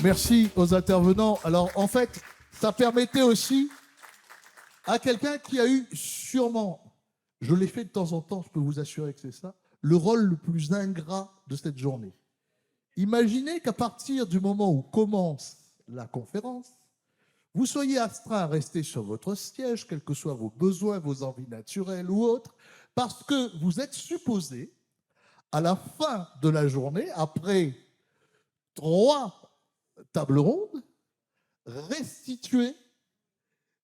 Merci aux intervenants. Alors, en fait, ça permettait aussi à quelqu'un qui a eu sûrement, je l'ai fait de temps en temps, je peux vous assurer que c'est ça, le rôle le plus ingrat de cette journée. Imaginez qu'à partir du moment où commence la conférence, vous soyez astreint à rester sur votre siège, quels que soient vos besoins, vos envies naturelles ou autres, parce que vous êtes supposé, à la fin de la journée, après 3 tables rondes, restituer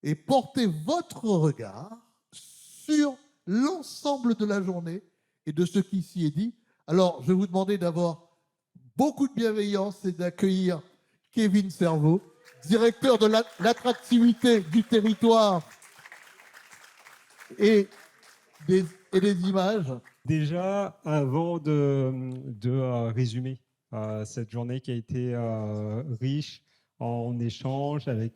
et porter votre regard sur l'ensemble de la journée et de ce qui s'y est dit. Alors, je vais vous demander d'avoir beaucoup de bienveillance et d'accueillir Kevin Serveau, directeur de l'attractivité du territoire et des images. Déjà, avant de résumer cette journée qui a été riche en échanges avec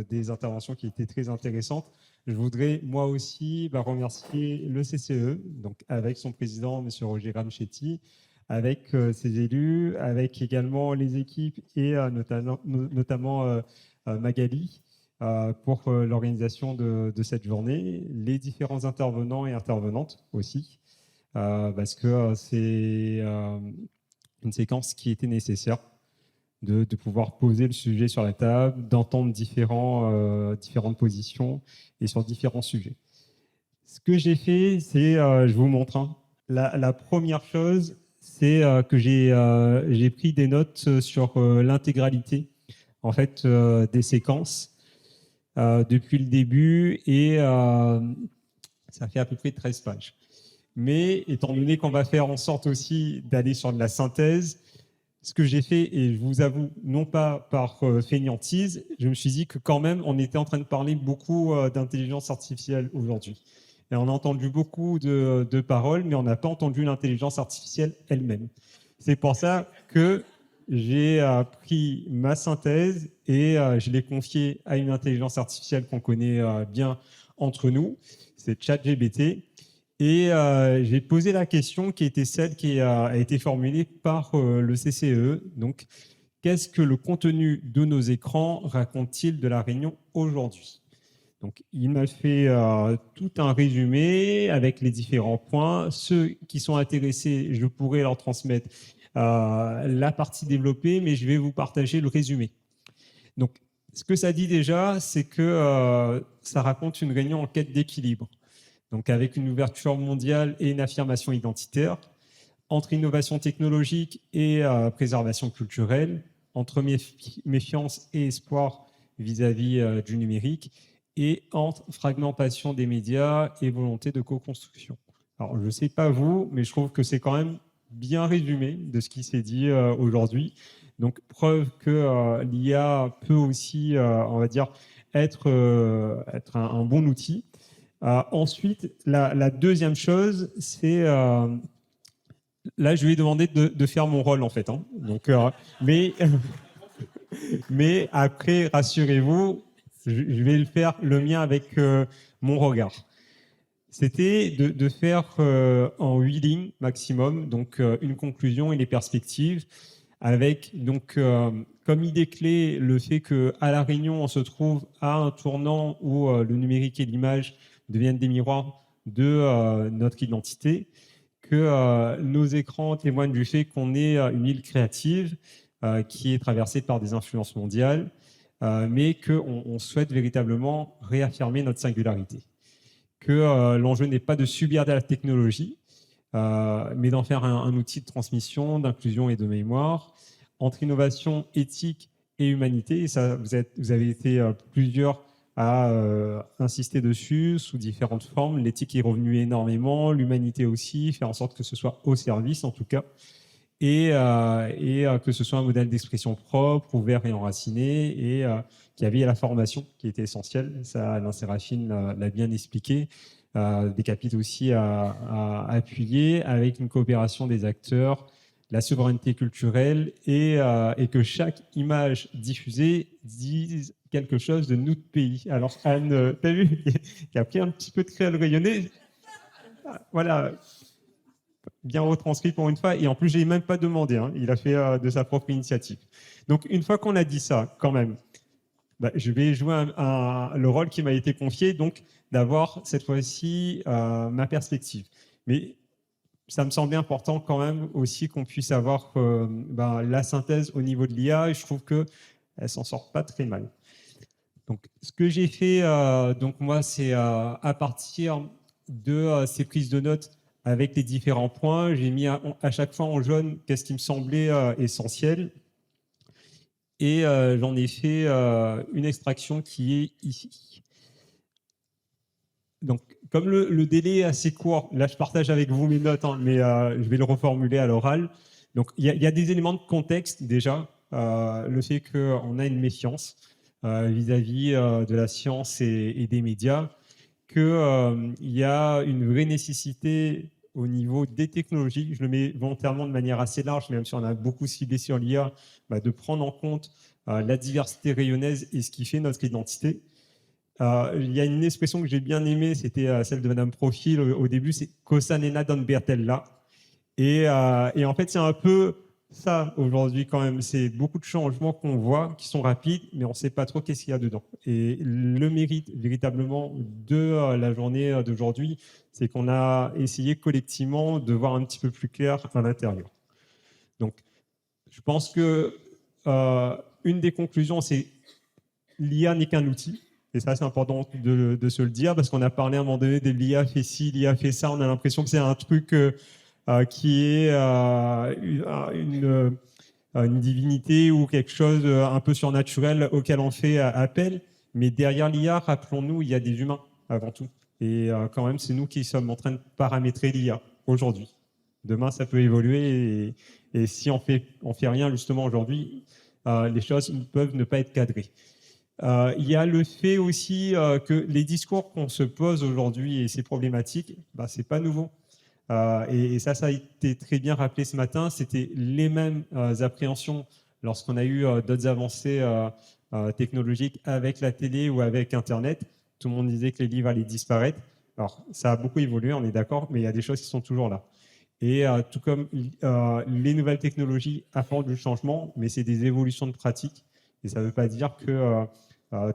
des interventions qui étaient très intéressantes, je voudrais moi aussi remercier le CCE, donc avec son président, M. Roger Ramchetti, avec ses élus, avec également les équipes et notamment Magali pour l'organisation de cette journée, les différents intervenants et intervenantes aussi. Parce que c'est une séquence qui était nécessaire de pouvoir poser le sujet sur la table, d'entendre différentes positions et sur différents sujets. Ce que j'ai fait, c'est, je vous montre, hein, la première chose, c'est que j'ai pris des notes sur l'intégralité en fait, des séquences depuis le début et ça fait à peu près 13 pages. Mais étant donné qu'on va faire en sorte aussi d'aller sur de la synthèse, ce que j'ai fait, et je vous avoue, non pas par fainéantise, je me suis dit que quand même, on était en train de parler beaucoup d'intelligence artificielle aujourd'hui. Et on a entendu beaucoup de paroles, mais on n'a pas entendu l'intelligence artificielle elle-même. C'est pour ça que j'ai pris ma synthèse et je l'ai confiée à une intelligence artificielle qu'on connaît bien entre nous, c'est ChatGPT. Et j'ai posé la question qui était celle qui a été formulée par le CCE. Donc, qu'est-ce que le contenu de nos écrans raconte-t-il de la réunion aujourd'hui? Donc, il m'a fait tout un résumé avec les différents points. Ceux qui sont intéressés, je pourrais leur transmettre la partie développée, mais je vais vous partager le résumé. Donc, ce que ça dit déjà, c'est que ça raconte une réunion en quête d'équilibre. Donc avec une ouverture mondiale et une affirmation identitaire, entre innovation technologique et préservation culturelle, entre méfiance et espoir vis-à-vis du numérique, et entre fragmentation des médias et volonté de co-construction. Alors je ne sais pas vous, mais je trouve que c'est quand même bien résumé de ce qui s'est dit aujourd'hui. Donc preuve que l'IA peut aussi, on va dire, être un bon outil. Ensuite, la deuxième chose, c'est là, je lui ai demandé de faire mon rôle en fait. Hein. Donc, mais après, rassurez-vous, je vais le faire le mien avec mon regard. C'était de faire en 8 lignes maximum, donc une conclusion et les perspectives, avec donc comme idée clé le fait que à la Réunion on se trouve à un tournant où le numérique et l'image deviennent des miroirs de notre identité, que nos écrans témoignent du fait qu'on est une île créative qui est traversée par des influences mondiales, mais qu'on souhaite véritablement réaffirmer notre singularité. Que l'enjeu n'est pas de subir de la technologie, mais d'en faire un outil de transmission, d'inclusion et de mémoire, entre innovation, éthique et humanité. Et ça, vous avez été plusieurs à insister dessus sous différentes formes. L'éthique est revenue énormément, l'humanité aussi, faire en sorte que ce soit au service en tout cas, et que ce soit un modèle d'expression propre, ouvert et enraciné, et qu'il y avait la formation qui était essentielle. Ça, Alain Séraphine l'a bien expliqué. Des capitaux aussi à appuyer avec une coopération des acteurs, la souveraineté culturelle et que chaque image diffusée dise quelque chose de notre pays. Alors Anne, t'as vu, qui a pris un petit peu de créole rayonné. Voilà. bien retranscrit pour une fois. Et en plus, je n'ai même pas demandé. Hein. Il a fait de sa propre initiative. Donc, une fois qu'on a dit ça, quand même, je vais jouer le rôle qui m'a été confié, donc d'avoir cette fois-ci ma perspective. Mais ça me semblait important quand même aussi qu'on puisse avoir la synthèse au niveau de l'IA. Et je trouve qu'elle ne s'en sort pas très mal. Donc, ce que j'ai fait, donc moi, c'est à partir de ces prises de notes avec les différents points, j'ai mis à chaque fois en jaune qu'est-ce qui me semblait essentiel. Et j'en ai fait une extraction qui est ici. Donc, comme le délai est assez court, là je partage avec vous mes notes, hein, mais je vais le reformuler à l'oral. Donc, il y a des éléments de contexte déjà. Le fait qu'on a une méfiance vis-à-vis de la science et des médias, qu'il y a une vraie nécessité au niveau des technologies, je le mets volontairement de manière assez large, même si on a beaucoup ciblé sur l'IA, de prendre en compte la diversité rayonnaise et ce qui fait notre identité. Il y a une expression que j'ai bien aimée, c'était celle de Madame Profil au début, c'est « cosa nena don Bertella ». Et en fait, c'est un peu ça aujourd'hui quand même. C'est beaucoup de changements qu'on voit qui sont rapides, mais on ne sait pas trop qu'est-ce qu'il y a dedans. Et le mérite véritablement de la journée d'aujourd'hui, c'est qu'on a essayé collectivement de voir un petit peu plus clair à l'intérieur. Donc, je pense que une des conclusions, c'est l'IA n'est qu'un outil. Et ça, c'est important de se le dire, parce qu'on a parlé à un moment donné de l'IA fait ci, l'IA fait ça. On a l'impression que c'est un truc qui est une divinité ou quelque chose un peu surnaturel auquel on fait appel. Mais derrière l'IA, rappelons-nous, il y a des humains avant tout. Et quand même, c'est nous qui sommes en train de paramétrer l'IA aujourd'hui. Demain, ça peut évoluer. Et si on fait rien justement aujourd'hui, les choses peuvent ne pas être cadrées. Il y a le fait aussi que les discours qu'on se pose aujourd'hui et ces problématiques, c'est pas nouveau. Et ça a été très bien rappelé ce matin. C'était les mêmes appréhensions lorsqu'on a eu d'autres avancées technologiques avec la télé ou avec Internet. Tout le monde disait que les livres allaient disparaître. Alors, ça a beaucoup évolué, on est d'accord, mais il y a des choses qui sont toujours là. Et tout comme les nouvelles technologies apportent du changement, mais c'est des évolutions de pratiques. Et ça ne veut pas dire que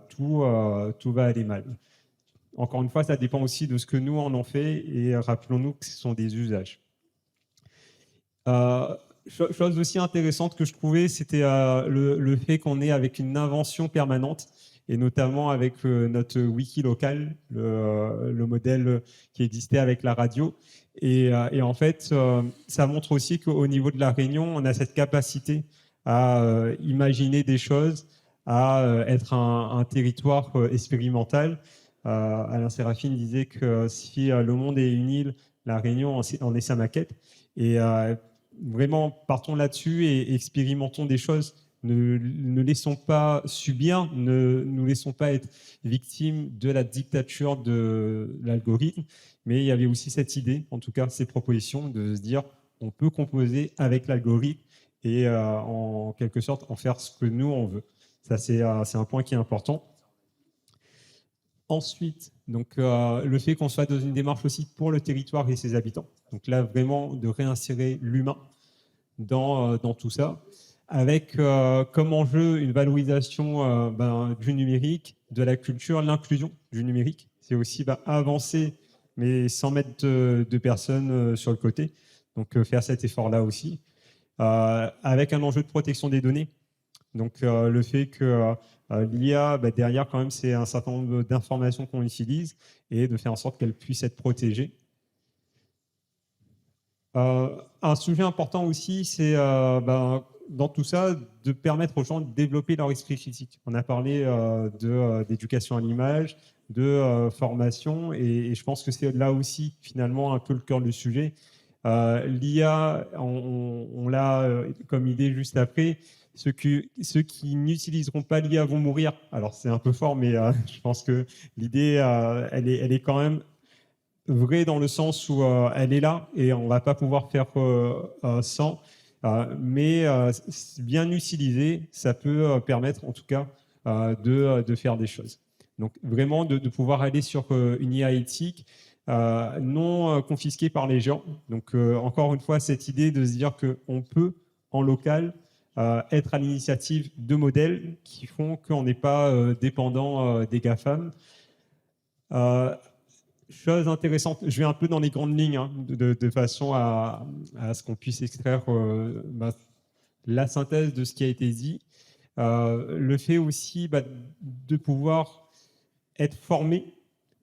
tout va aller mal. Encore une fois, ça dépend aussi de ce que nous en fait, et rappelons-nous que ce sont des usages. Chose aussi intéressante que je trouvais, c'était le fait qu'on est avec une invention permanente, et notamment avec notre wiki local, le modèle qui existait avec la radio. Et en fait, ça montre aussi qu'au niveau de la Réunion, on a cette capacité à imaginer des choses, à être un territoire expérimental. Alain Séraphine disait que si le monde est une île, la Réunion en est sa maquette. Et vraiment, partons là-dessus et expérimentons des choses. Ne laissons pas subir, ne nous laissons pas être victimes de la dictature de l'algorithme. Mais il y avait aussi cette idée, en tout cas ces propositions, de se dire on peut composer avec l'algorithme et en quelque sorte en faire ce que nous on veut. Ça, c'est un point qui est important. Ensuite, donc, le fait qu'on soit dans une démarche aussi pour le territoire et ses habitants. Donc là, vraiment, de réinsérer l'humain dans tout ça, avec comme enjeu une valorisation du numérique, de la culture, l'inclusion du numérique. C'est aussi avancer, mais sans mettre de personnes sur le côté. Donc, faire cet effort-là aussi. Avec un enjeu de protection des données. Donc, le fait que l'IA, derrière, quand même, c'est un certain nombre d'informations qu'on utilise et de faire en sorte qu'elle puisse être protégée. Un sujet important aussi, c'est dans tout ça, de permettre aux gens de développer leur esprit critique. On a parlé d'éducation à l'image, de formation, et je pense que c'est là aussi, finalement, un peu le cœur du sujet. L'IA, on l'a comme idée juste après. Ceux qui n'utiliseront pas l'IA vont mourir. Alors, c'est un peu fort, mais je pense que l'idée, elle est quand même vraie dans le sens où elle est là et on ne va pas pouvoir faire sans. Mais bien utilisé, ça peut permettre, en tout cas, de faire des choses. Donc, vraiment, de pouvoir aller sur une IA éthique, non confisqués par les géants. Donc, encore une fois, cette idée de se dire qu'on peut, en local, être à l'initiative de modèles qui font qu'on n'est pas dépendant des GAFAM. Chose intéressante, je vais un peu dans les grandes lignes, hein, de façon à ce qu'on puisse extraire la synthèse de ce qui a été dit. Le fait aussi de pouvoir être formé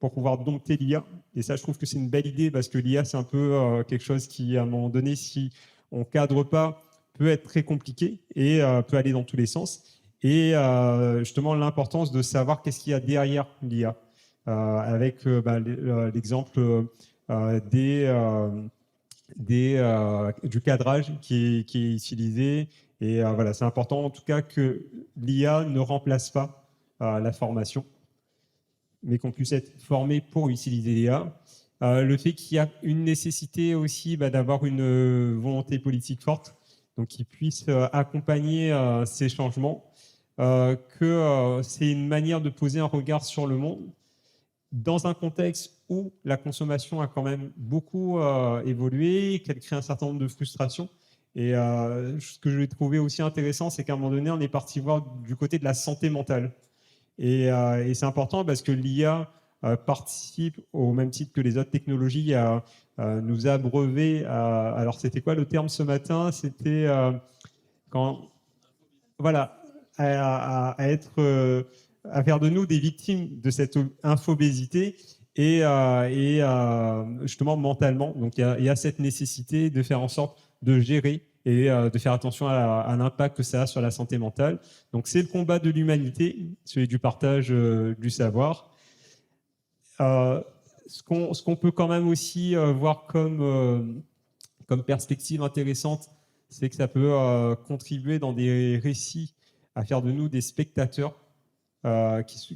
pour pouvoir dompter l'IA. Et ça, je trouve que c'est une belle idée parce que l'IA, c'est un peu quelque chose qui, à un moment donné, si on ne cadre pas, peut être très compliqué et peut aller dans tous les sens. Et justement, l'importance de savoir qu'est-ce qu'il y a derrière l'IA. Avec l'exemple du cadrage qui est utilisé. Et voilà, c'est important en tout cas que l'IA ne remplace pas la formation, mais qu'on puisse être formé pour utiliser l'IA. Le fait qu'il y a une nécessité aussi d'avoir une volonté politique forte, donc qui puisse accompagner ces changements, que c'est une manière de poser un regard sur le monde dans un contexte où la consommation a quand même beaucoup évolué, qu'elle crée un certain nombre de frustrations. Et ce que je vais trouver aussi intéressant, c'est qu'à un moment donné, on est parti voir du côté de la santé mentale. Et c'est important parce que l'IA participe, au même titre que les autres technologies, à nous abreuver. Alors, c'était quoi le terme ce matin? C'était quand... Voilà, à être... à faire de nous des victimes de cette infobésité et justement mentalement. Donc il y a cette nécessité de faire en sorte de gérer et de faire attention à l'impact que ça a sur la santé mentale. Donc c'est le combat de l'humanité, celui du partage du savoir. Ce qu'on peut quand même aussi voir comme perspective intéressante, c'est que ça peut contribuer dans des récits à faire de nous des spectateurs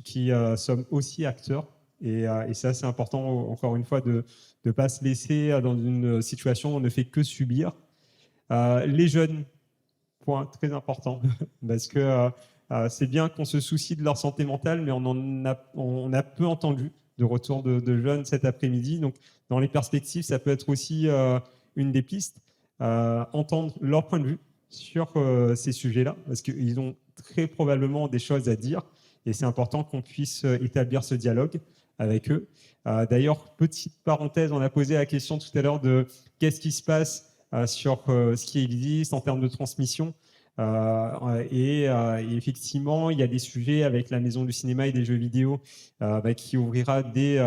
qui sommes aussi acteurs. Et ça, c'est important, encore une fois, de ne pas se laisser dans une situation où on ne fait que subir. Les jeunes, point très important, parce que c'est bien qu'on se soucie de leur santé mentale, mais on a peu entendu de retour de jeunes cet après-midi. Donc, dans les perspectives, ça peut être aussi une des pistes, entendre leur point de vue sur ces sujets-là, parce qu'ils ont très probablement des choses à dire. Et c'est important qu'on puisse établir ce dialogue avec eux. D'ailleurs, petite parenthèse, on a posé la question tout à l'heure de qu'est-ce qui se passe sur ce qui existe en termes de transmission. Et effectivement, il y a des sujets avec la Maison du cinéma et des jeux vidéo qui ouvrira dès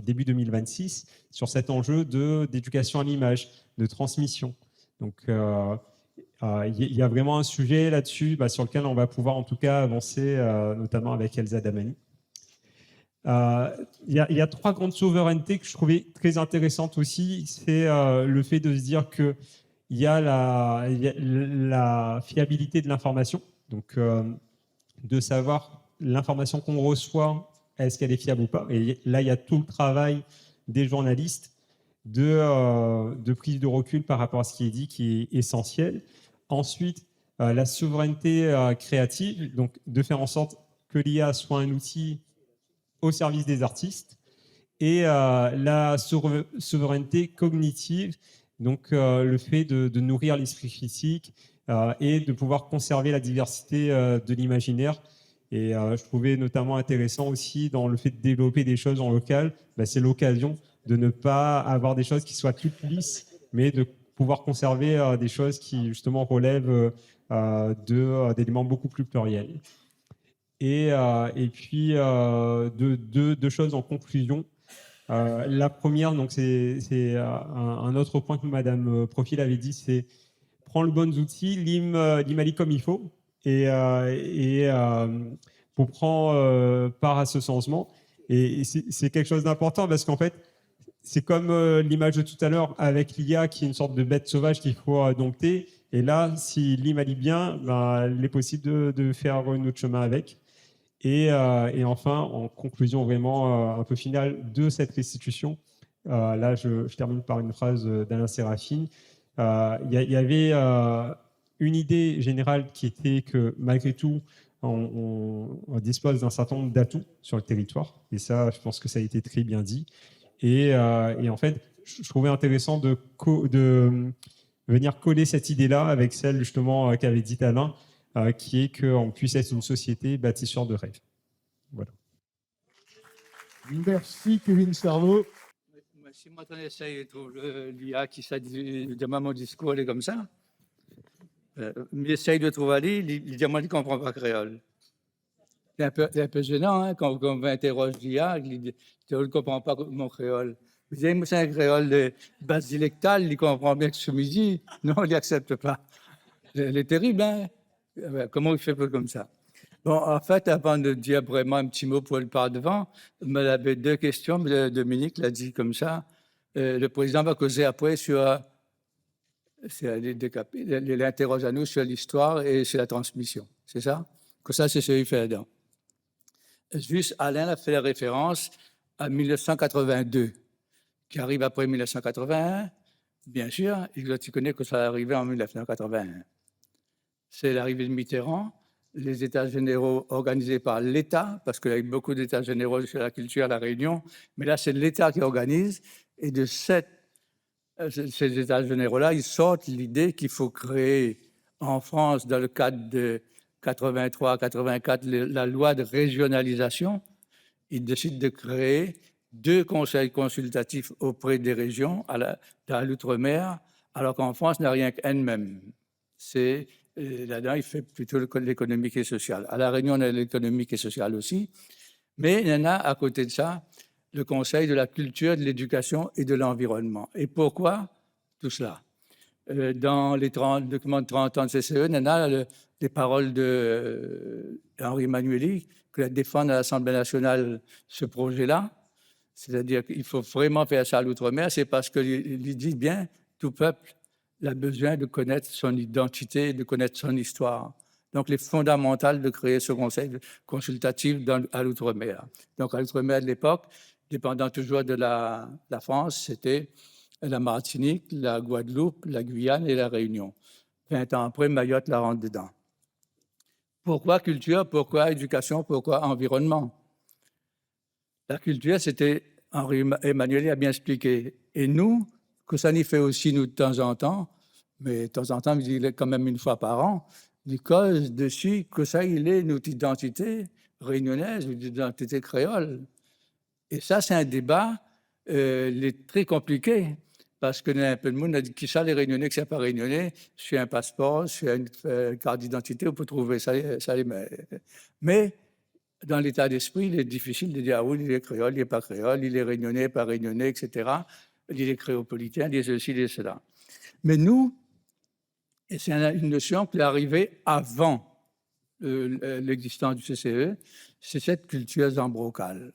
début 2026 sur cet enjeu d'éducation à l'image, de transmission. Donc, il y a vraiment un sujet là-dessus sur lequel on va pouvoir en tout cas avancer, notamment avec Elsa Damani. Il y a 3 grandes souverainetés que je trouvais très intéressantes aussi. C'est le fait de se dire qu'il y a la fiabilité de l'information, donc de savoir l'information qu'on reçoit, est-ce qu'elle est fiable ou pas. Et là, il y a tout le travail des journalistes de prise de recul par rapport à ce qui est dit, qui est essentiel. Ensuite, la souveraineté créative, donc de faire en sorte que l'IA soit un outil au service des artistes, et la souveraineté cognitive, donc le fait de nourrir l'esprit critique et de pouvoir conserver la diversité de l'imaginaire. Et je trouvais notamment intéressant aussi dans le fait de développer des choses en local, c'est l'occasion de ne pas avoir des choses qui soient toutes lisses, mais de pouvoir conserver des choses qui justement relèvent d'éléments beaucoup plus pluriels. Et puis deux choses en conclusion. La première, donc c'est un autre point que Madame Profil avait dit, c'est prendre le bon outil, l'IMALI comme il faut, et pour prendre part à ce changement. Et c'est quelque chose d'important parce qu'en fait, c'est comme l'image de tout à l'heure avec l'IA qui est une sorte de bête sauvage qu'il faut dompter. Et là, si l'IMALI bien, il est possible de faire un autre chemin avec. Et enfin, en conclusion vraiment un peu finale de cette restitution, là je termine par une phrase d'Alain Sérafine. Il y avait une idée générale qui était que malgré tout, on dispose d'un certain nombre d'atouts sur le territoire. Et ça, je pense que ça a été très bien dit. Et en fait, je trouvais intéressant de venir coller cette idée-là avec celle justement qu'avait dit Alain, qui est qu'on puisse être une société bâtisseur de rêves. Voilà. Merci Kevin Serveau. Si moi, on essaye de trouver l'IA qui dit mon discours, elle est comme ça. Mais essaye de trouver l'IA, il dit, moi, il ne comprend pas créole. C'est un peu gênant, hein, quand on interroge l'IA, il dit, il ne comprend pas mon créole. Vous dites, moi, c'est un créole de base dialectale, il comprend bien que ce midi. Non, il n'accepte pas. Elle est terrible, hein? Comment il fait comme ça? Bon, en fait, avant de dire vraiment un petit mot pour le par devant, il avait deux questions. Dominique l'a dit comme ça. Le président va causer après sur. Il interroge à nous sur l'histoire et sur la transmission. C'est ça? Que ça, c'est ce qu'il fait dedans. Juste, Alain a fait la référence à 1982, qui arrive après 1981, bien sûr, et tu connais que ça arrivait en 1981. C'est l'arrivée de Mitterrand, les États généraux organisés par l'État, parce qu'il y a eu beaucoup d'États généraux sur la culture à La Réunion, mais là, c'est l'État qui organise, et de ces États généraux-là, ils sortent l'idée qu'il faut créer en France, dans le cadre de 83-84, la loi de régionalisation. Ils décident de créer 2 conseils consultatifs auprès des régions dans l'outre-mer, alors qu'en France, il n'y a rien qu'elle-même. Là-dedans, il fait plutôt l'économique et social. À La Réunion, on a l'économique et social aussi, mais il y en a à côté de ça, le Conseil de la culture, de l'éducation et de l'environnement. Et pourquoi tout cela? Dans les documents de 30 ans de CCE, il y en a les paroles d'Henri Emmanuelli, qui a défendu à l'Assemblée nationale ce projet-là. C'est-à-dire qu'il faut vraiment faire ça à l'outre-mer, c'est parce qu'il dit bien, tout peuple a besoin de connaître son identité, de connaître son histoire. Donc, il est fondamental de créer ce conseil consultatif à l'outre-mer. Donc, à l'outre-mer de l'époque, dépendant toujours de la France, c'était la Martinique, la Guadeloupe, la Guyane et la Réunion. 20 ans après, Mayotte la rentre dedans. Pourquoi culture? Pourquoi éducation? Pourquoi environnement? La culture, c'était, Henri Emmanuel a bien expliqué. Et nous, que ça nous fait aussi, nous, de temps en temps, mais de temps en temps, il est quand même une fois par an, il cause dessus que ça, il est notre identité réunionnaise, notre identité créole. Et ça, c'est un débat très compliqué, parce que un peu de monde a dit qui ça, les Réunionnais, que c'est pas Réunionnais, sur un passeport, sur une carte d'identité, on peut trouver ça. Mais dans l'état d'esprit, il est difficile de dire, ah oui, il est créole, il n'est pas créole, il est réunionnais, pas réunionnais, etc. Il est créopolitain, il est ceci, il est cela. Mais nous, et c'est une notion qui est arrivée avant l'existence du CCE, c'est cette culture zambrocale.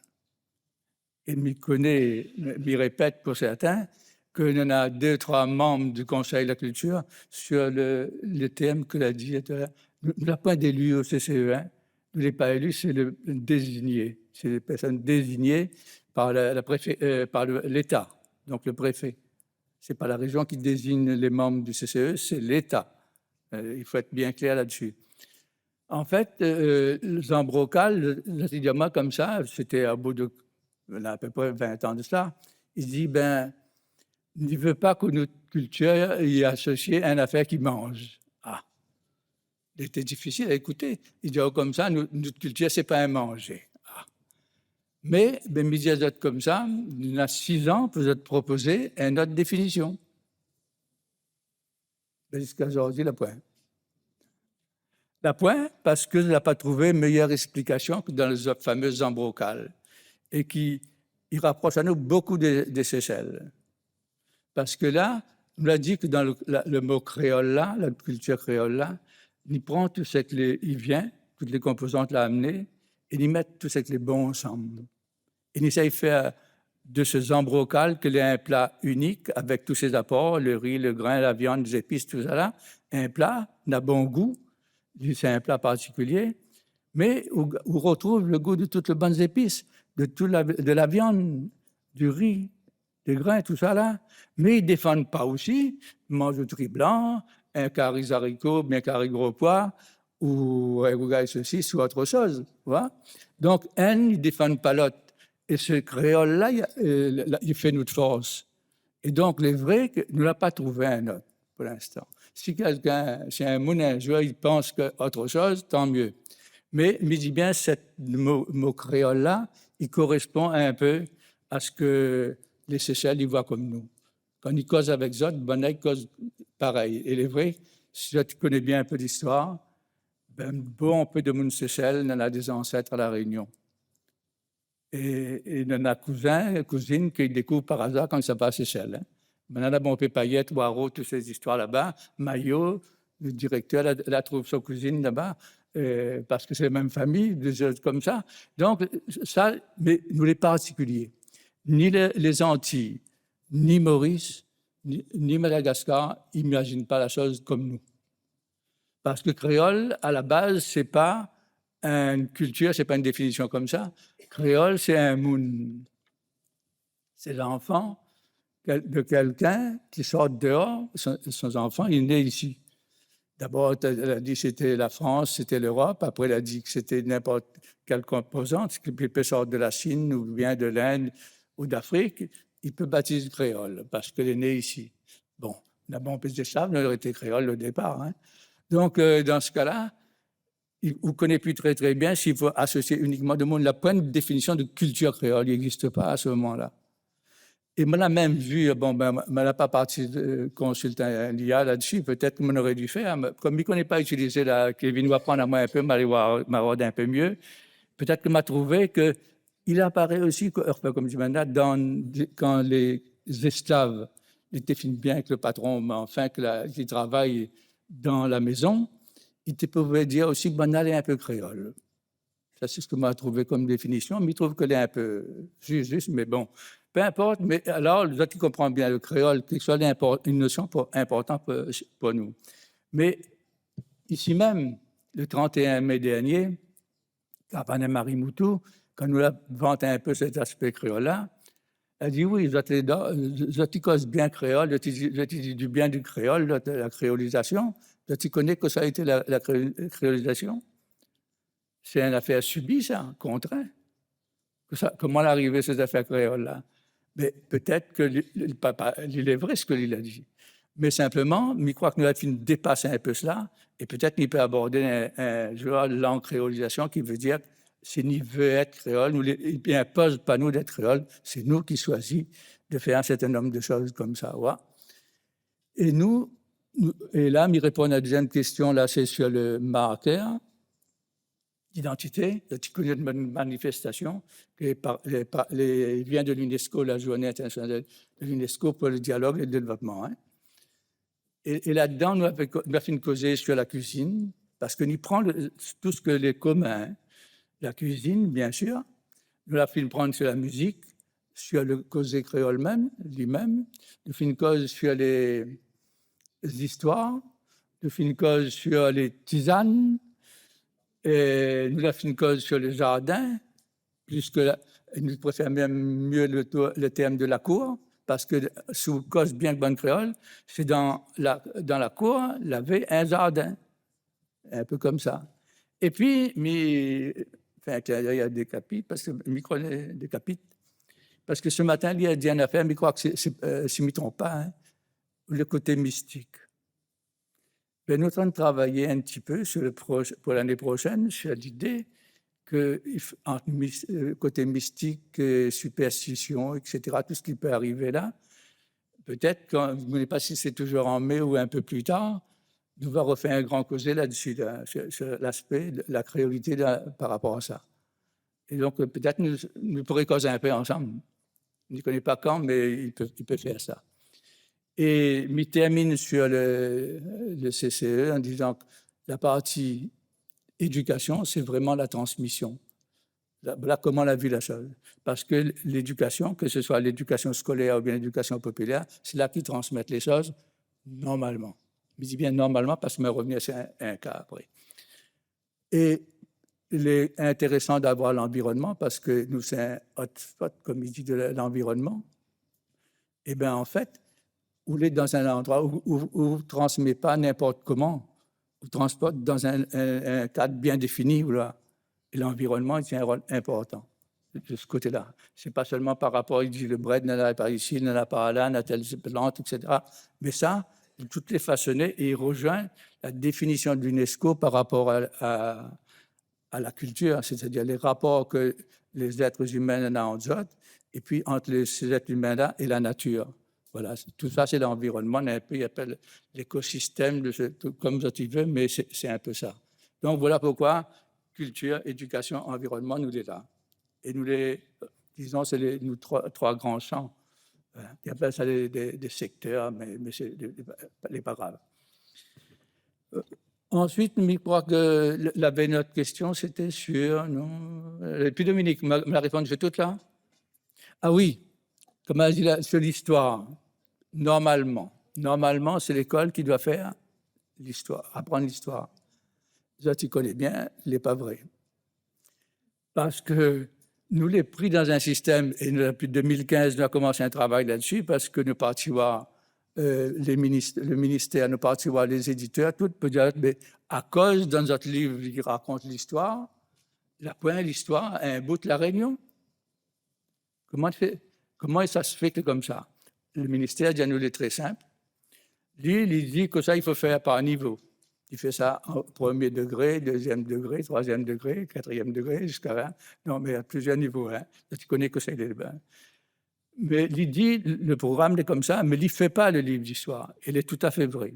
Et m'y répète pour certains, qu'il y en a 2, 3 membres du Conseil de la culture sur le thème que l'a dit. Nous n'avons pas d'élu au CCE. Hein. Nous n'avons pas élu, c'est le désigné. C'est les personnes désignées par l'État, donc le préfet. Ce n'est pas la région qui désigne les membres du CCE, c'est l'État. Il faut être bien clair là-dessus. En fait, le Zambrocal, le comme ça, c'était à bout de à peu près 20 ans de ça, il dit, il ne veut pas que notre culture y associe une affaire qui mange. Ah, c'était difficile à écouter. Il dit, comme ça, notre culture, ce n'est pas un manger. Ah. Mais, midi à comme ça, il y a 6 ans, vous êtes proposé une autre définition. Jusqu'à aujourd'hui, la point. La point, parce que je n'ai pas trouvé meilleure explication que dans le fameux Zambrocal. Et qui il rapproche à nous beaucoup des Seychelles. Parce que là, on l'a dit que dans le mot créole là, la culture créole là, il prend tout ce qu'il vient, toutes les composantes l'a amené, et il met tout ce qui est bon ensemble. Il essaye de faire de ce zambrocal qu'il y a un plat unique avec tous ses apports, le riz, le grain, la viande, les épices, tout ça là, un plat n'a bon goût, c'est un plat particulier, mais où on retrouve le goût de toutes les bonnes épices, de la viande, du riz, des grains, tout ça là. Mais ils ne défendent pas aussi, manger du riz blanc, un carré haricot, bien carré gros pois, ou un rougail saucisse ou autre chose. Voilà. Donc, un, ils ne défendent pas l'autre. Et ce créole-là, il fait notre force. Et donc, les vrais, nous n'avons pas trouvé un autre pour l'instant. Si un monde un jour, il pense qu'autre chose, tant mieux. Mais je dis bien, ce mot créole-là, il correspond un peu à ce que les Seychelles, ils voient comme nous. Quand ils causent avec eux, ils causent pareil. Et les vrais, si tu connais bien un peu l'histoire, bon peu de monde Seychelles, on a des ancêtres à La Réunion. Et on a cousins, cousines qu'ils découvrent par hasard quand ils sont pas à Seychelles. Hein. Maintenant, on peut Payette, Waro, toutes ces histoires là-bas. Maillot, le directeur, elle trouve sa cousine là-bas, parce que c'est la même famille, des choses comme ça. Donc, ça, mais nous les particuliers, ni les Antilles, ni Maurice, ni Madagascar, n'imaginent pas la chose comme nous. Parce que créole, à la base, c'est pas une culture, c'est pas une définition comme ça. Créole, c'est un monde. C'est l'enfant de quelqu'un qui sort dehors, son enfant, il est né ici. D'abord, elle a dit que c'était la France, c'était l'Europe. Après, elle a dit que c'était n'importe quelle composante, qu'il peut sortir de la Chine ou bien de l'Inde ou d'Afrique. Il peut baptiser créole parce qu'il est né ici. Bon, d'abord, on peut dire ça, il aurait été créole au départ. Hein. Donc, dans ce cas-là, vous ne connaissez plus très, très bien s'il faut associer uniquement de monde. La bonne définition de culture créole n'existe pas à ce moment-là. Et on l'a même vu, bon, ben, on n'a pas parti de consulter l'IA là-dessus, peut-être qu'on aurait dû faire. Comme il ne connaît pas utiliser la Kevin va apprendre à moi un peu, m'arronder un peu mieux, peut-être qu'il m'a trouvé qu'il apparaît aussi, comme je dis quand les esclaves ils définissent bien que le patron, mais enfin, qu'il travaille dans la maison, il te pouvait dire aussi que elle est un peu créole. Ça, c'est ce que m'a trouvé comme définition, mais il trouve qu'elle est un peu juste, mais bon, peu importe. Mais alors, les autres qui comprennent bien le créole, que ce soit une notion importante pour nous. Mais ici même, le 31 mai dernier, Capane Marie Moutou, quand nous a vanté un peu cet aspect créole-là, elle dit oui, je cause bien créole, je dis du bien du créole, de la créolisation. Tu connais que ça a été la créolisation? C'est une affaire subie, ça, contraint. Comment l'arrivée cette affaire créole-là? Mais peut-être que il est vrai ce qu'il a dit. Mais simplement, je crois que nous avons dépasser un peu cela, et peut-être qu'il peut aborder un genre de langue créolisation qui veut dire si nous veut être créole, il n'impose pas nous d'être créole, c'est nous qui choisissons de faire un certain nombre de choses comme ça. Ouais. Et et là, il répond à la deuxième question, là, c'est sur le marqueur d'identité. Tu connais une manifestation qui vient de l'UNESCO, la Journée internationale de l'UNESCO pour le dialogue et le développement. Hein. Et là-dedans, nous avons fait une causée sur la cuisine, parce que nous prenons tout ce que les communs, la cuisine, bien sûr, nous avons fait une prendre sur la musique, sur le causé créole même, lui-même, nous avons fait une cause sur les histoires, nous avons fait une cause sur les tisanes, et nous avons fait une cause sur le jardin, puisque nous préférons même mieux le terme de la cour, parce que sous cause bien bonne créole, c'est dans la cour, il y avait un jardin, un peu comme ça. Et puis, il y a des capites, parce que parce que ce matin, il y a dit une affaire, mais je crois que si je ne me trompe pas, hein, le côté mystique. Nous sommes en train de travailler un petit peu pour l'année prochaine sur l'idée que côté mystique, superstition, etc., tout ce qui peut arriver là, peut-être, je ne sais pas si c'est toujours en mai ou un peu plus tard, nous allons refaire un grand causé là-dessus, sur l'aspect de la créolité par rapport à ça. Et donc, peut-être nous pourrions causer un peu ensemble. Je ne connais pas quand, mais il peut faire ça. Et je termine sur le CCE en disant que la partie éducation, c'est vraiment la transmission. Voilà comment on a vu la chose. Parce que l'éducation, que ce soit l'éducation scolaire ou bien l'éducation populaire, c'est là qu'ils transmettent les choses normalement. Je dis bien normalement parce que je vais revenir sur un cas après. Et il est intéressant d'avoir l'environnement parce que nous, c'est un hotspot, comme il dit, de l'environnement. Et bien, en fait, vous êtes dans un endroit où vous ne transmettez pas n'importe comment, vous transportez dans un cadre bien défini. Et l'environnement tient un rôle important. de ce côté-là. C'est pas seulement par rapport, il dit le bread n'en a pas ici, n'en a pas là, n'a telle plante, etc. Mais ça, tout est façonné et il rejoint la définition de l'UNESCO par rapport à la culture, c'est-à-dire les rapports que les êtres humains ont entre eux, et puis entre ces êtres humains-là et la nature. Voilà, tout ça, c'est l'environnement. Il appelle l'écosystème, comme ça tu veux, mais c'est un peu ça. Donc, voilà pourquoi culture, éducation, environnement, nous les là. Et nous disons, c'est nous trois grands champs. Ils appellent ça des secteurs, mais c'est les pas grave. Ensuite, je crois que notre question, c'était sur... Non, et puis Dominique, me la répondu toute là? Ah oui, comme elle dit sur l'histoire, normalement, c'est l'école qui doit faire l'histoire, apprendre l'histoire. Ça, tu connais bien, il n'est pas vrai. Parce que nous les pris dans un système, et depuis 2015, nous avons commencé un travail là-dessus, parce que nous partions voir le ministère, nous partions voir les éditeurs, tout peut dire, mais à cause, dans notre livre, il raconte l'histoire, l'histoire à un bout de la Réunion. Comment ça se fait que comme ça? Le ministère dit à nous, il est très simple. Lui, il dit que ça, il faut faire par niveau. Il fait ça au premier degré, deuxième degré, troisième degré, quatrième degré, jusqu'à 20. Non, mais à plusieurs niveaux. Hein. Tu connais que c'est les bains. Mais il dit, le programme est comme ça, mais il ne fait pas le livre d'histoire. Il est tout à fait vrai.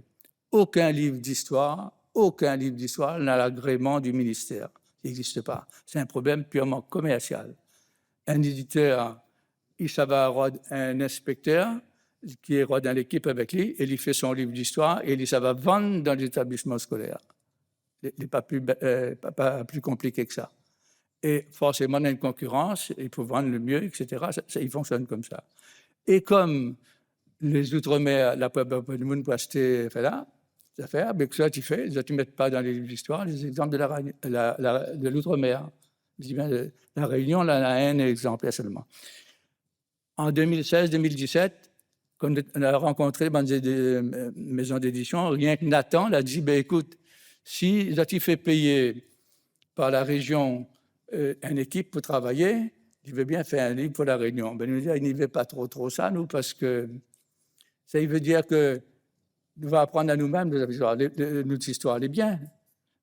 Aucun livre d'histoire n'a l'agrément du ministère. Il n'existe pas. C'est un problème purement commercial. Un éditeur, il va avoir un inspecteur qui est dans l'équipe avec lui, et il fait son livre d'histoire, et ça va vendre dans l'établissement scolaire. Il n'est pas plus compliqué que ça. Et forcément, on a une concurrence, il faut vendre le mieux, etc. Il fonctionne comme ça. Et comme les Outre-mer, la du monde peut acheter, là, affaires, mais que ça, tu fais, tu ne mets pas dans les livres d'histoire les exemples de l'Outre-mer. Je dis bien, la Réunion, là, on a un exemplaire seulement. En 2016-2017, quand on a rencontré des maisons d'édition, rien que Nathan l'a dit, ben, écoute, si tu fais payer par la région une équipe pour travailler, il veut bien faire un livre pour la Réunion. Ben, il n'y veut pas trop ça, nous, parce que ça veut dire que nous allons apprendre à nous-mêmes notre histoire, elle est bien.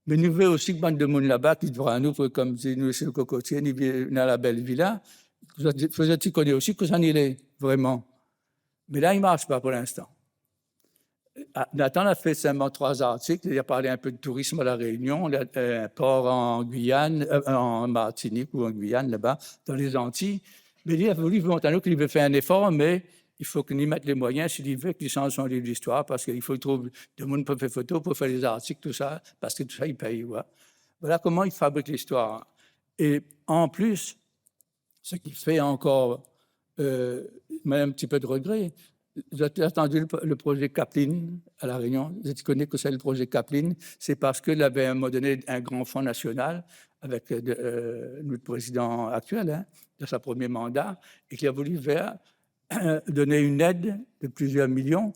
Mais nous voulons aussi que bande de monde là-bas qui devra nous, comme nous, c'est le cocotier, nous dans la belle villa, tu connais aussi que ça en est vraiment. Mais là, il ne marche pas pour l'instant. Nathan a fait seulement 3 articles. Il a parlé un peu de tourisme à La Réunion, un port en Guyane, en Martinique ou en Guyane, là-bas, dans les Antilles. Mais il a voulu volontairement qu'il veut faire un effort, mais il faut qu'il y mette les moyens s'il veut qu'il change son livre d'histoire, parce qu'il faut trouver du monde pour faire photos, pour faire les articles, tout ça, parce que tout ça, il paye. Voilà comment il fabrique l'histoire. Et en plus, ce qui fait encore un petit peu de regret, j'ai entendu le projet Kaplan à La Réunion. Tu connais que c'est le projet Kaplan. C'est parce qu'il avait à un moment donné un grand fonds national avec notre président actuel, de son premier mandat, et qu'il a voulu donner une aide de plusieurs millions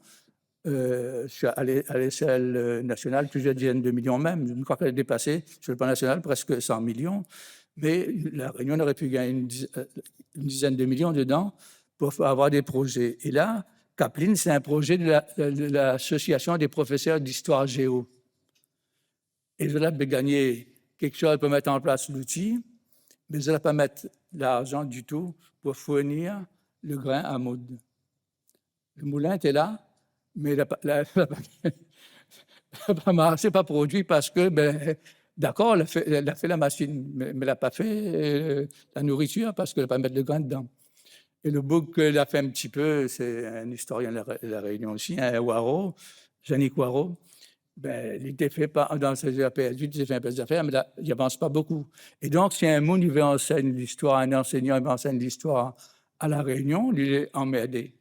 à l'échelle nationale, plusieurs dizaines de millions même. Je crois qu'elle est dépassée sur le plan national presque 100 millions. Mais La Réunion aurait pu gagner une dizaine de millions dedans pour avoir des projets. Et là, Kaplan, c'est un projet de l'association des professeurs d'histoire géo. Et je l'ai gagné quelque chose pour mettre en place l'outil, mais je n'ai pas mettre l'argent du tout pour fournir le grain à moudre. Le moulin était là, mais il n'a pas produit parce que, d'accord, elle a fait la machine, mais elle n'a pas fait la nourriture parce qu'elle n'a pas mettre le grain dedans. Et le book qu'elle a fait un petit peu, c'est un historien de la Réunion aussi, un Waro, Yannick Waro. Il était fait dans ses PSU, il fait un peu d'affaires, mais là, il n'avance pas beaucoup. Et donc, si un monde il veut enseigner l'histoire, un enseignant il veut enseigner l'histoire à La Réunion, il est emmerdé.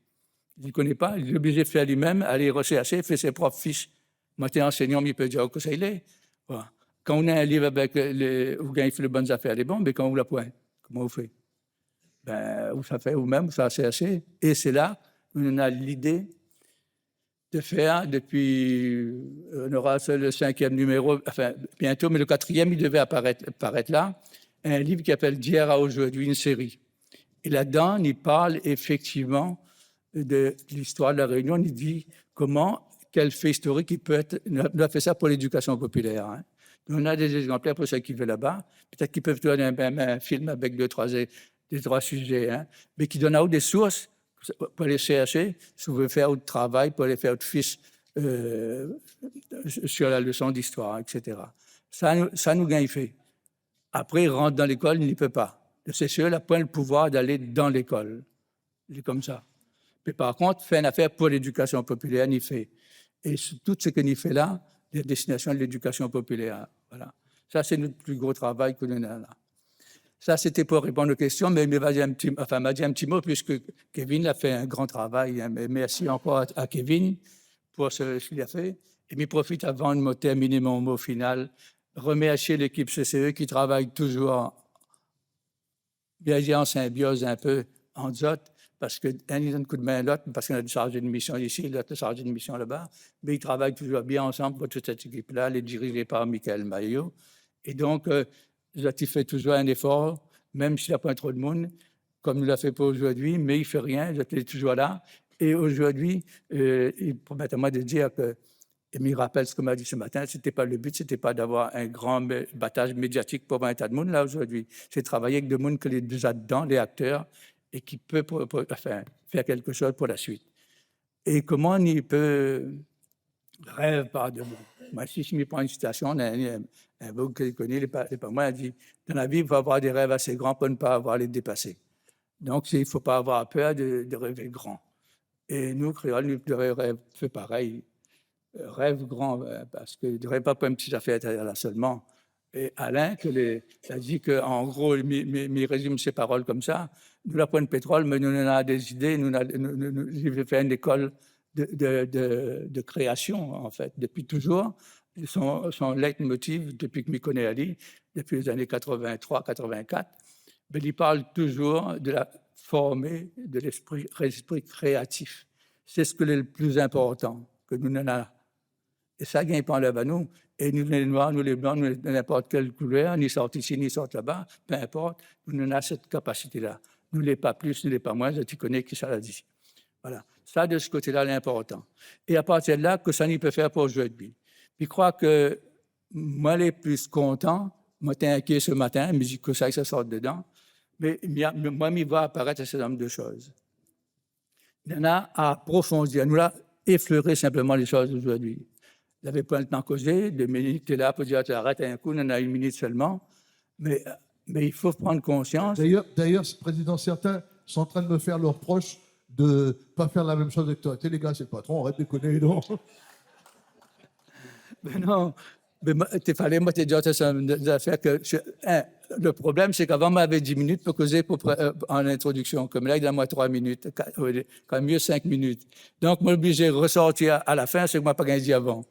Il ne connaît pas, il est obligé de faire lui-même, aller rechercher, faire ses propres fiches. Moi, t'es enseignant, mais il peut dire que ça il est. Voilà. Quand on a un livre avec où il fait les bonnes affaires, les bons, mais quand on l'a point, comment on fait? Ou ça fait vous-même, ça cherché. Et c'est là où on a l'idée de faire on aura le 5e numéro, enfin bientôt, mais le 4e, il devait apparaître là, un livre qui s'appelle D'hier à aujourd'hui, une série. Et là-dedans, il parle effectivement de l'histoire de la Réunion. Il dit comment, quel fait historique il peut être. On a fait ça pour l'éducation populaire. Hein. On a des exemplaires pour ceux qui veulent là-bas. Peut-être qu'ils peuvent donner un film avec deux, trois sujets, hein, mais qui donnent à des sources pour les chercher, si vous voulez faire autre travail, pour aller faire autre fiche sur la leçon d'histoire, etc. Ça nous gagne fait. Après, il rentre dans l'école, il n'y peut pas. C'est sûr, il n'a pas le pouvoir d'aller dans l'école. Il est comme ça. Mais par contre, fait une affaire pour l'éducation populaire, il fait. Et tout ce qu'il fait là, la destination de l'éducation populaire. Voilà. Ça, c'est notre plus gros travail que nous avons là. Ça, c'était pour répondre aux questions, mais il m'a dit un petit mot, puisque Kevin a fait un grand travail. Hein, mais merci encore à Kevin pour ce qu'il a fait. Et il profite avant de me terminer mon mot final, remercier l'équipe CCE qui travaille toujours bien en symbiose un peu en zot, parce qu'un il donne un coup de main à l'autre, parce qu'on a chargé de mission ici, l'autre chargé de mission là-bas, mais ils travaillent toujours bien ensemble pour toute cette équipe-là, les dirigée par Michael Maillot. Et donc, il fait toujours un effort, même s'il n'y a pas trop de monde, comme il l'a fait pour aujourd'hui, mais il ne fait rien, il est toujours là. Et aujourd'hui, il permet à moi de dire que, et il me rappelle ce qu'on m'a dit ce matin, le but, ce n'était pas d'avoir un grand battage médiatique pour un tas de monde là aujourd'hui. C'est de travailler avec des monde que les déjà dedans, les acteurs, et qui peut faire quelque chose pour la suite. Et comment il peut rêve par de bon. Moi, si je me prends une citation, un bug que je connais, il n'est pas moi, il dit dans la vie, il faut avoir des rêves assez grands pour ne pas avoir à les dépasser. Donc, il ne faut pas avoir peur de rêver grand. Et nous, créoles, nous devons faire pareil. Rêve grand, parce que je ne rêve pas pour une petite affaire là seulement. Et Alain, a dit qu'en gros, il résume ses paroles comme ça. Nous, la pointe pétrole, mais nous, on a des idées. Il veut faire une école de création, en fait, depuis toujours. Son leitmotiv, depuis que je connais Ali, depuis les années 83-84, il parle toujours de la former de l'esprit créatif. C'est ce que est le plus important, que nous en avons. Et ça, gagne pas enlève à nous. Et nous, les Noirs, nous, les Blancs, nous, n'importe quelle couleur, ni sortent ici, ni sortent là-bas, peu importe, nous avons cette capacité-là. Nous ne l'est pas plus, nous ne l'est pas moins, tu connais qui ça l'a dit. Voilà. Ça, de ce côté-là, l'important. Et à partir de là, que ça n'y peut faire pour aujourd'hui. Puis, je crois que moi, les plus contents, moi, t'es inquiet ce matin, mais je dis que ça sort dedans. Mais moi, il va apparaître un certain nombre de choses. Il y en a à approfondir. Nous, là, effleurer simplement les choses aujourd'hui. Il n'avait pas le temps de causer, 2 minutes, tu es là pour dire, tu arrêtes un coup, on en a 1 minute seulement. Mais il faut prendre conscience. D'ailleurs, président, certains sont en train de me faire leur reproche de ne pas faire la même chose avec toi. Tu sais, les gars, c'est le patron, arrête de déconner, non? Mais non, mais il fallait, moi, te dire, des affaires que. Le problème, c'est qu'avant, on m'avait 10 minutes pour causer en introduction. Comme là, il a moi 3 minutes, quand mieux 5 minutes. Donc, moi, obligé de ressortir à la fin, c'est que moi, pas gagné avant.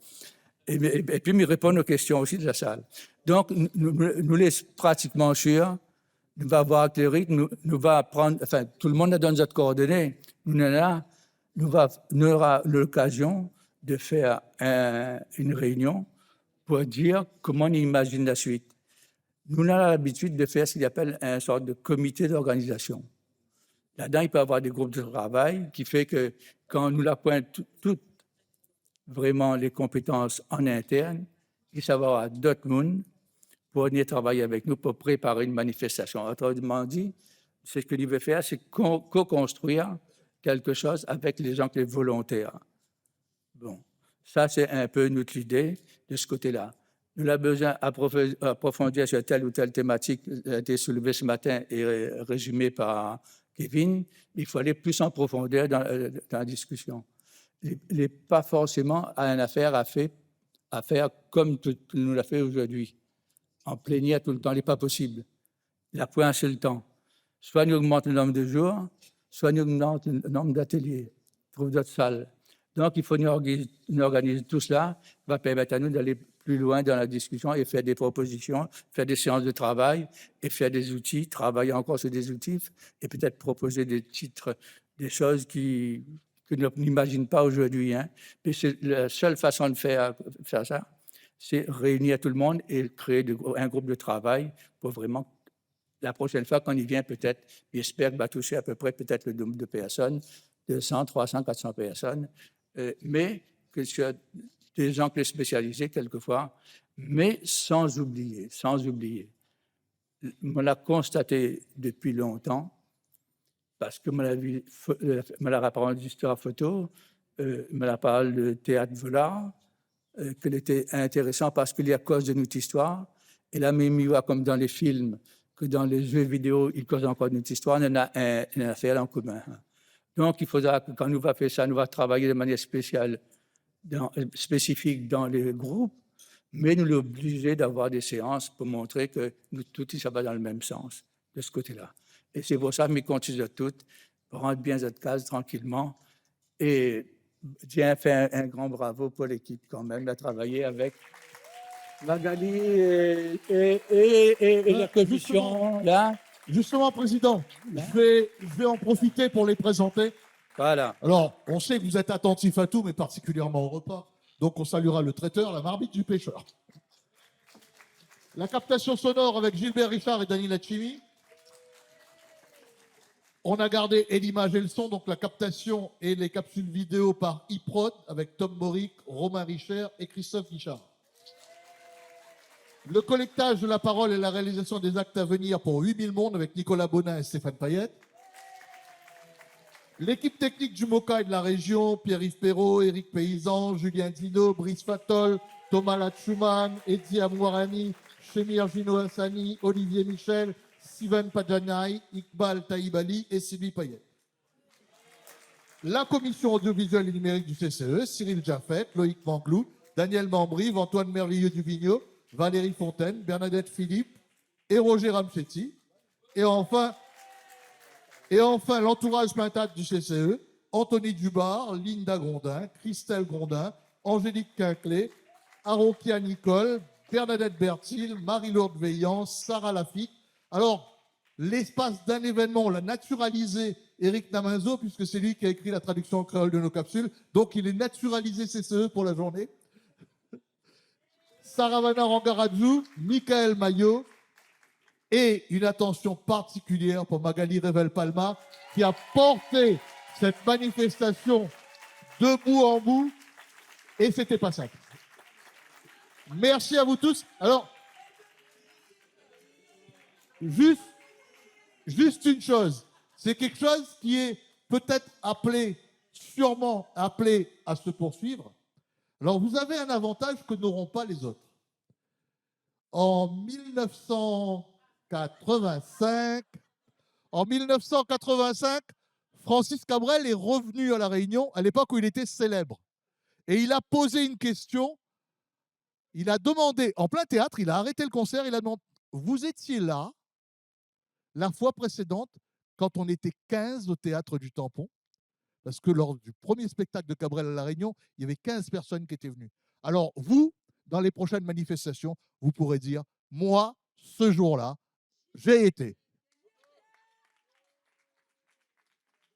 Et puis, me répondre aux questions aussi de la salle. Donc, nous laisse pratiquement sûrs, nous va avoir le rythme, nous va apprendre, enfin, tout le monde a donné notre coordonnées. Nous aura l'occasion de faire une réunion pour dire comment on imagine la suite. Nous avons l'habitude de faire ce qu'il appelle un sorte de comité d'organisation. Là-dedans, il peut y avoir des groupes de travail qui fait que quand nous la pointe toutes vraiment les compétences en interne, il va y avoir d'autres mondes pour venir travailler avec nous pour préparer une manifestation. Autrement dit, ce qu'il veut faire, c'est co-construire quelque chose avec les gens, les volontaires. Bon, ça, c'est un peu notre idée de ce côté-là. Nous avons besoin d'approfondir sur telle ou telle thématique qui a été soulevée ce matin et résumée par Kevin. Il faut aller plus en profondeur dans la discussion. Il n'est pas forcément à une affaire à faire comme nous l'a fait aujourd'hui. En plénière tout le temps, il n'est pas possible. Il a point un seul temps. Soit nous augmentons le nombre de jours, soit nous augmentons le nombre d'ateliers. Trouve d'autres salles. Donc, il faut nous organiser tout cela, va permettre à nous d'aller plus loin dans la discussion et faire des propositions, faire des séances de travail et faire des outils, travailler encore sur des outils et peut-être proposer des titres, des choses que nous n'imaginons pas aujourd'hui. Hein. Mais c'est la seule façon de faire ça, c'est réunir tout le monde et créer un groupe de travail pour vraiment la prochaine fois qu'on y vient, peut-être, j'espère qu'il va toucher à peu près peut-être le nombre de personnes, 200, 300, 400 personnes, mais que ce soit des gens plus spécialisés quelquefois, mais sans oublier, on l'a constaté depuis longtemps, parce que me la parlé d'histoire photo, me la parlé de théâtre volard, qu'elle était intéressante parce qu'il y a cause de notre histoire. Et là, même il voit comme dans les films, que dans les jeux vidéo, il cause encore de notre histoire, on a une affaire en commun. Donc, il faudra que quand nous va faire ça, nous va travailler de manière spéciale, spécifique dans les groupes, mais nous l'obliger d'avoir des séances pour montrer que nous tous, ça va dans le même sens, de ce côté-là. Et c'est pour ça que je continue toutes, pour rendre bien cette case tranquillement. Et tiens, fait un grand bravo pour l'équipe quand même, de travailler avec Magali et la commission, là. Justement, Président, je vais en profiter pour les présenter. Voilà. Alors, on sait que vous êtes attentif à tout, mais particulièrement au repas. Donc, on saluera le traiteur, la marmite du pêcheur. La captation sonore avec Gilbert Richard et Daniel Lachimi. On a gardé et l'image et le son, donc la captation et les capsules vidéo par iProd avec Tom Moric, Romain Richer et Christophe Guichard. Le collectage de la parole et la réalisation des actes à venir pour 8000 mondes avec Nicolas Bonin et Stéphane Payette. L'équipe technique du MOCA et de la région, Pierre-Yves Perrault, Éric Paysan, Julien Dino, Brice Fatol, Thomas Latchouman, Eddie Amouarani, Chemir Gino Hassani, Olivier Michel, Steven Padjanaï, Iqbal Taïbali et Sylvie Payet. La commission audiovisuelle et numérique du CCE, Cyril Jaffet, Loïc Manglou, Daniel Mambrive, Antoine Merlieu-Duvigneau, Valérie Fontaine, Bernadette Philippe et Roger Ramchetti. Et enfin l'entourage pintade du CCE, Anthony Dubar, Linda Grondin, Christelle Grondin, Angélique Quinclé, Arokia Nicole, Bernadette Bertil, Marie-Laure Veillant, Sarah Lafitte. Alors, l'espace d'un événement, on l'a naturalisé Éric Naminzo, puisque c'est lui qui a écrit la traduction en créole de nos capsules. Donc, il est naturalisé CCE pour la journée. Saravana Rangaradjou, Michael Maillot, et une attention particulière pour Magali Revel-Palma, qui a porté cette manifestation de bout en bout, et c'était pas simple. Merci à vous tous. Alors, juste une chose, c'est quelque chose qui est peut-être sûrement appelé à se poursuivre. Alors, vous avez un avantage que n'auront pas les autres. En 1985, Francis Cabrel est revenu à La Réunion à l'époque où il était célèbre. Et il a posé une question. Il a demandé, en plein théâtre, il a arrêté le concert, il a demandé, vous étiez là la fois précédente quand on était 15 au théâtre du Tampon? Parce que lors du premier spectacle de Cabrel à La Réunion, il y avait 15 personnes qui étaient venues. Alors vous, dans les prochaines manifestations, vous pourrez dire, moi, ce jour-là, j'ai été.